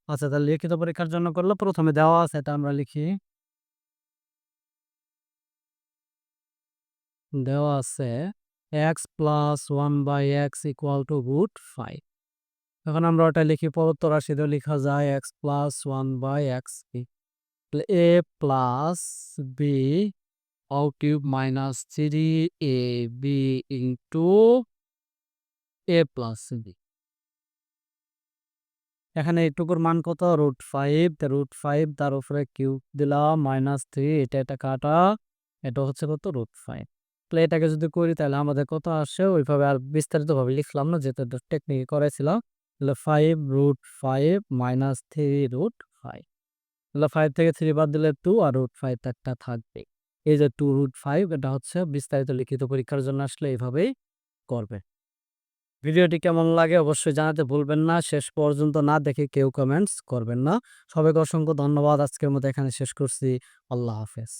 আচ্ছা, তাহলে লিখিত পরীক্ষার জন্য করলে প্রথমে দেওয়া আছে এটা আমরা লিখি। দেওয়া আছে x plus 1/x equal to √5। এখন আমরা ওটা লিখি, প্রদত্ত রাশিতেও লিখা যায় x প্লাস 1/x তাহলে a plus b whole cube minus 3ab into a plus b। এখানে এইটুকুর মান কত? √5। √5 তার উপরে কিউব দিলাম -3, এটা কাটা, এটা হচ্ছে কত? √5। তাহলে এটাকে যদি করি তাহলে আমাদের কত আসে? ওইভাবে আর বিস্তারিতভাবে লিখলাম না, যেহেতু এটা টেকনিকে করেছিলাম। তাহলে 5√5 -3√5। তাহলে 5 থেকে 3 বাদ দিলে 2 আর √5 একটা থাকবে। এই যে 2√5, এটা হচ্ছে বিস্তারিত লিখিত পরীক্ষার জন্য আসলে এইভাবেই করবে। ভিডিওটি কেমন লাগে অবশ্যই জানাতে ভুলবেন না। শেষ পর্যন্ত না দেখে কেউ কমেন্টস করবেন না। সবাইকে অসংখ্য ধন্যবাদ। আজকের মতো এখানে শেষ করছি। আল্লাহ হাফেজ।